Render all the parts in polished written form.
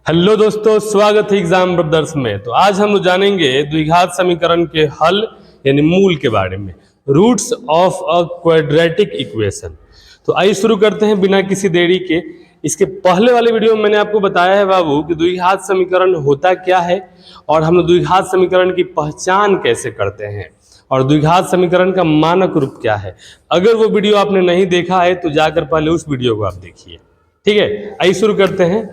Hello दोस्तों, स्वागत है एग्जाम ब्रदर्स में। तो आज हम लोग जानेंगे द्विघात समीकरण के हल यानी मूल के बारे में, roots of a quadratic equation. तो आइए शुरू करते हैं बिना किसी देरी के। इसके पहले वाले वीडियो में मैंने आपको बताया है बाबू कि द्विघात समीकरण होता क्या है और हम लोग द्विघात समीकरण की पहचान कैसे करते हैं और द्विघात समीकरण का मानक रूप क्या है। अगर वो वीडियो आपने नहीं देखा है तो जाकर पहले उस वीडियो को आप देखिए। ठीक है, आइए शुरू करते हैं।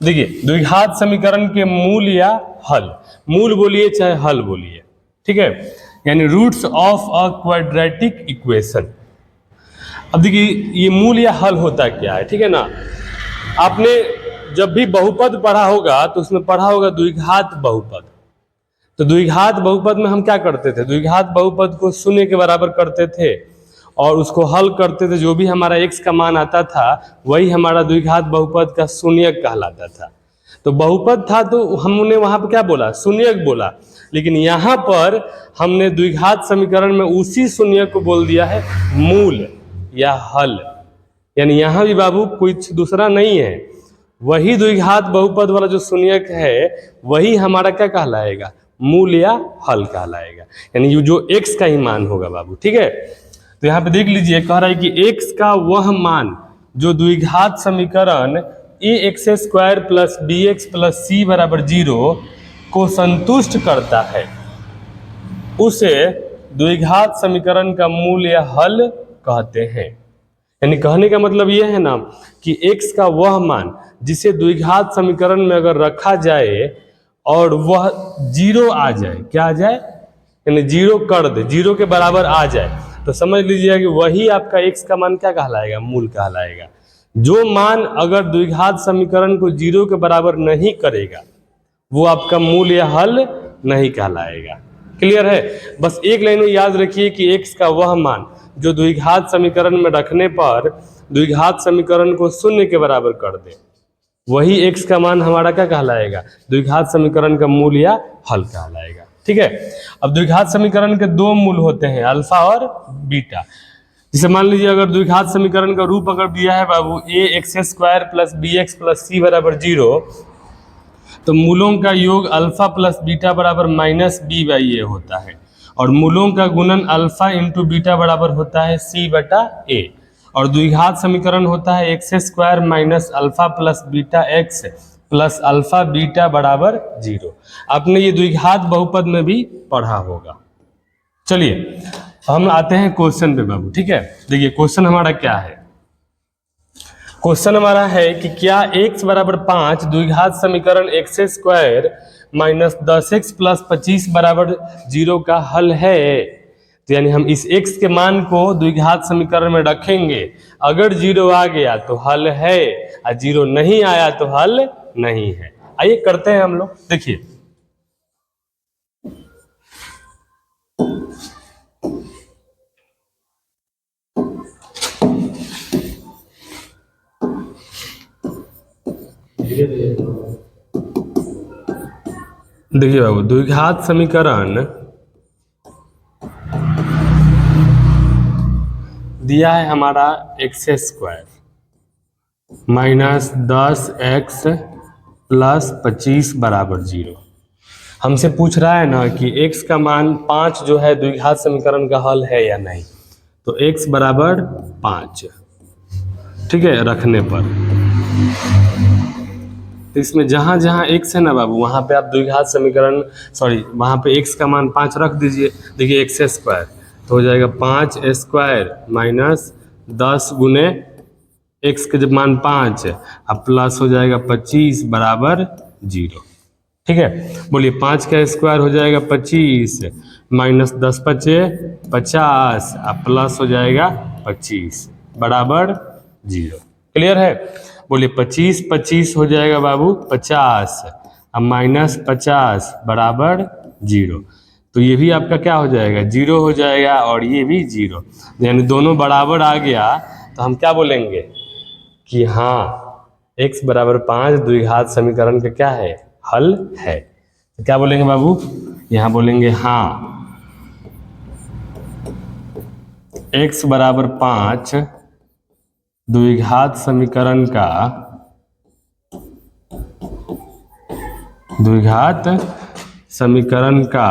देखिए, द्विघात समीकरण के मूल या हल, मूल बोलिए चाहे हल बोलिए, ठीक है, यानी roots of a quadratic equation. अब देखिए, ये मूल या हल होता क्या है, ठीक है ना। आपने जब भी बहुपद पढ़ा होगा तो उसमें पढ़ा होगा द्विघात बहुपद। तो द्विघात बहुपद में हम क्या करते थे, द्विघात बहुपद को शून्य के बराबर करते थे और उसको हल करते थे। जो भी हमारा x का मान आता था वही हमारा द्विघात बहुपद का शून्यक कहलाता था। तो बहुपद था तो हमने वहां पर क्या बोला, शून्यक बोला। लेकिन यहाँ पर हमने द्विघात समीकरण में उसी शून्यक को बोल दिया है मूल या हल। यानी यहाँ भी बाबू कुछ दूसरा नहीं है, वही द्विघात बहुपद वाला जो शून्यक है वही हमारा क्या कहलाएगा, मूल या हल कहलाएगा। यानी जो x का ही मान होगा बाबू, ठीक है। तो यहाँ पे देख लीजिए, कह रहा है कि x का वह मान जो द्विघात समीकरण ax² plus bx plus c बराबर 0 को संतुष्ट करता है उसे द्विघात समीकरण का मूल या हल कहते हैं। यानी कहने का मतलब यह है ना कि x का वह मान जिसे द्विघात समीकरण में अगर रखा जाए और वह 0 आ जाए, क्या आ जाए, यानी 0 कर दे, 0 के बराबर आ जाए, तो समझ लीजिए कि वही आपका x का मान क्या कहलाएगा, मूल कहलाएगा। जो मान अगर द्विघात समीकरण को 0 के बराबर नहीं करेगा वो आपका मूल या हल नहीं कहलाएगा। क्लियर है। बस एक लाइन में याद रखिए कि x का वह मान जो द्विघात समीकरण में रखने पर द्विघात समीकरण को शून्य के बराबर कर दे वही x का मान हमारा क्या कहलाएगा, द्विघात समीकरण का मूल या हल कहलाएगा। ठीक है। अब द्विघात समीकरण के दो मूल होते हैं, अल्फा और बीटा। जैसे मान लीजिए अगर द्विघात समीकरण का रूप अगर दिया है बाबू ax² plus bx plus c बराबर 0, तो मूलों का योग अल्फा प्लस बीटा बराबर -b/a होता है और मूलों का गुणन अल्फा इंटू बीटा बराबर होता है c/a। और द्विघात समीकरण होता है x² minus alpha plus beta x plus alpha beta बराबर 0। आपने ये द्विघात बहुपद में भी पढ़ा होगा। चलिए हम आते हैं क्वेश्चन पे बाबू, ठीक है। देखिए क्वेश्चन हमारा क्या है, क्वेश्चन हमारा है कि क्या x बराबर 5 द्विघात समीकरण x² माइनस 10x प्लस 25 बराबर 0 का हल है। तो यानी हम इस x के मान को द्विघात समीकरण में रखेंगे, अगर 0 आ गया तो हल है और 0 नहीं आया तो हल नहीं है। आइए करते हैं हम लोग। देखिए देखिए बाबू, द्विघात समीकरण दिया है हमारा x² माइनस 10x प्लस 25 बराबर 0। हमसे पूछ रहा है ना कि x का मान 5 जो है द्विघात समीकरण का हल है या नहीं। तो x बराबर 5, ठीक है, रखने पर तो इसमें जहाँ जहाँ x है ना बाबू वहाँ पे आप द्विघात समीकरण वहाँ पे x का मान 5 रख दीजिए। देखिए x² तो हो जाएगा 5² माइनस 10 गुने x के जब मान 5 अब प्लस हो जाएगा 25 बराबर 0। ठीक है, बोलिए 5 का स्क्वायर हो जाएगा 25 माइनस 10 पचे 50 अब प्लस हो जाएगा 25 बराबर 0। क्लियर है। बोलिए 25 25 हो जाएगा बाबू 50 अब माइनस 50 बराबर 0। तो ये भी आपका क्या हो जाएगा, 0 हो जाएगा और ये भी 0, यानी दोनों बराबर आ गया। तो हम क्या बोलेंगे कि हाँ x बराबर 5 द्विघात समीकरण का क्या है, हल है। तो क्या बोलेंगे बाबू, यहाँ बोलेंगे हाँ x बराबर 5 द्विघात समीकरण का द्विघात समीकरण का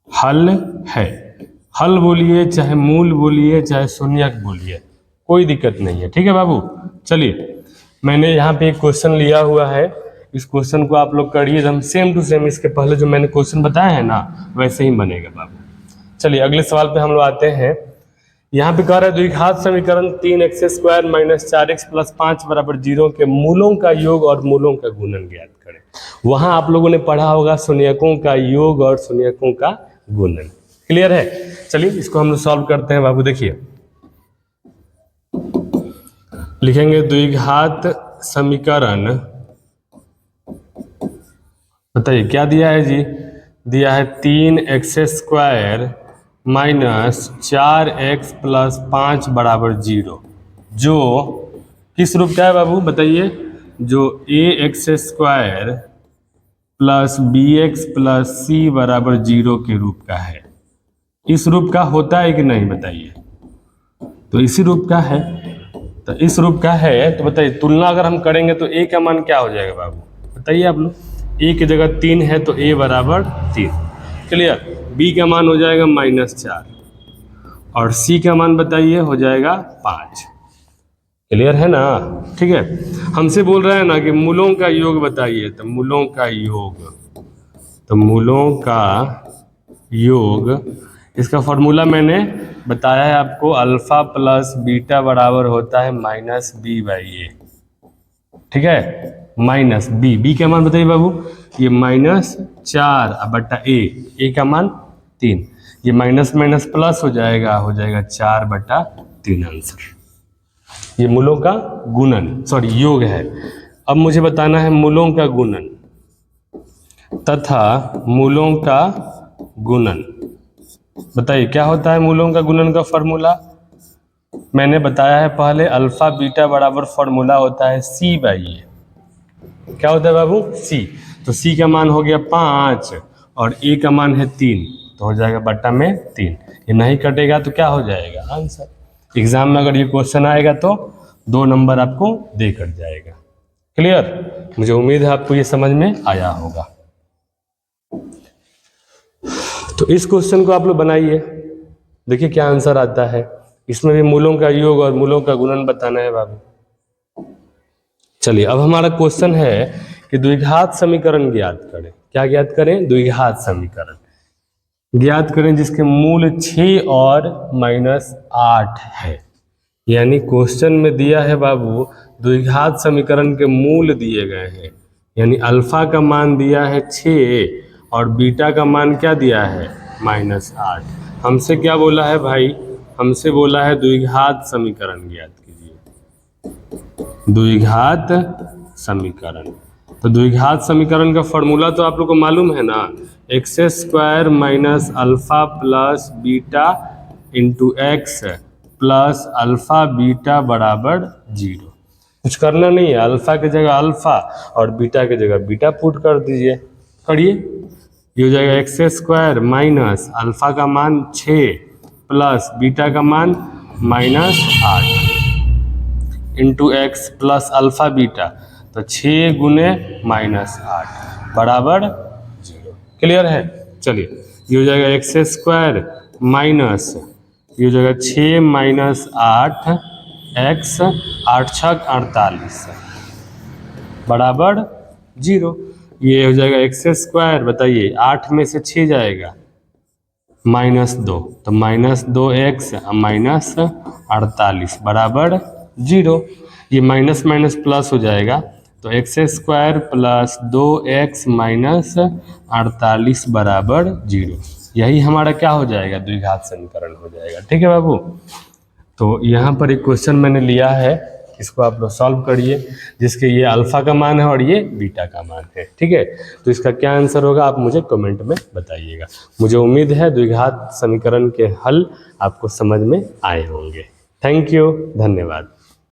हल है। हल बोलिए चाहे मूल बोलिए चाहे शून्यक बोलिए, कोई दिक्कत नहीं है, ठीक है बाबू। चलिए मैंने यहाँ पे एक क्वेश्चन लिया हुआ है, इस क्वेश्चन को आप लोग करिए, हम सेम टू सेम इसके पहले जो मैंने क्वेश्चन बताया है ना वैसे ही बनेगा बाबू। चलिए अगले सवाल पे हम लोग आते हैं। यहाँ पे कह रहा है द्विघात समीकरण 3x² - 4x + 5 = 0 के मूलों का योग और मूलों का गुणन ज्ञात करें। वहां आप लोगों ने पढ़ा होगा शून्यकों का योग और शून्यकों का गुणन, क्लियर है। चलिए इसको हम लोग सॉल्व करते हैं बाबू। देखिए लिखेंगे द्विघात समीकरण, बताइए क्या दिया है जी, दिया है 3x² - 4x + 5 = 0, जो किस रूप का है बाबू बताइए, जो ax² + bx + c = 0 के रूप का है। इस रूप का होता है कि नहीं बताइए, तो इसी रूप का है। तो इस रूप का है तो बताइए तुलना अगर हम करेंगे तो a का मान क्या हो जाएगा बाबू बताइए आप लोग। a की जगह 3 है तो a = 3, क्लियर। b का मान हो जाएगा -4 और c का मान बताइए हो जाएगा 5, क्लियर है ना, ठीक है। हमसे बोल रहे हैं ना कि मूलों का योग बताइए, तो मूलों का योग, तो मूलों का योग इसका फॉर्मूला मैंने बताया है आपको, अल्फा प्लस बीटा बराबर होता है -b/a, ठीक है। माइनस बी का मान बताइए बाबू, ये -4/a, a का मान 3, ये माइनस माइनस प्लस हो जाएगा 4/3 आंसर। ये मूलों का गुणन सॉरी योग है। अब मुझे बताना है मूलों का गुणन तथा मूलों का गुणन। बताइए क्या होता है मूलों का गुणन का फॉर्मूला, मैंने बताया है पहले, अल्फा बीटा बराबर फॉर्मूला होता है c/a। क्या होता है बाबू c, तो c का मान हो गया 5 और a का मान है 3, तो हो जाएगा बट्टा में 3। ये नहीं कटेगा तो क्या हो जाएगा आंसर। एग्जाम में अगर ये क्वेश्चन आएगा तो 2 नंबर आपको दे कर जाएगा, क्लियर। मुझे उम्मीद है आपको ये समझ में आया होगा। तो इस क्वेश्चन को आप लोग बनाइए, देखिए क्या आंसर आता है। इसमें भी मूलों का योग और मूलों का गुणन बताना है बाबू। चलिए अब हमारा क्वेश्चन है कि द्विघात समीकरण ज्ञात करें। क्या ज्ञात करें, द्विघात समीकरण ज्ञात करें जिसके मूल 6 और -8 है। यानी क्वेश्चन में दिया है बाबू द्विघात समीकरण के मूल दिए गए हैं, यानी अल्फा का मान दिया है 6 और बीटा का मान क्या दिया है -8। हमसे क्या बोला है भाई, हमसे बोला है द्विघात समीकरण ज्ञात कीजिए, द्विघात समीकरण। तो द्विघात समीकरण का फॉर्मूला तो आप लोग को मालूम है ना, x² - alpha plus beta into x plus alpha beta बराबर 0। कुछ करना नहीं है, अल्फा की जगह अल्फा और बीटा की जगह बीटा पुट कर दीजिए, करिए। ये हो जाएगा x² - अल्फा का मान 6 प्लस बीटा का मान -8 into x plus alpha beta, तो 6 × -8 बराबर 0, क्लियर है। चलिए ये हो जाएगा x² माइनस, ये हो जाएगा 6 - 8 x 8 × 6 = 48 बराबर 0। ये हो जाएगा x², बताइए 8 में से 6 जाएगा -2, तो -2x -48 बराबर 0। ये माइनस माइनस प्लस हो जाएगा, तो x² प्लस 2x -48 बराबर 0। यही हमारा क्या हो जाएगा, द्विघात समीकरण हो जाएगा, ठीक है बाबू। तो यहाँ पर एक क्वेश्चन मैंने लिया है, इसको आप लोग सॉल्व करिए, जिसके ये अल्फा का मान है और ये बीटा का मान है, ठीक है। तो इसका क्या आंसर होगा आप मुझे कमेंट में बताइएगा। मुझे उम्मीद है द्विघात समीकरण के हल आपको समझ में आए होंगे। थैंक यू, धन्यवाद।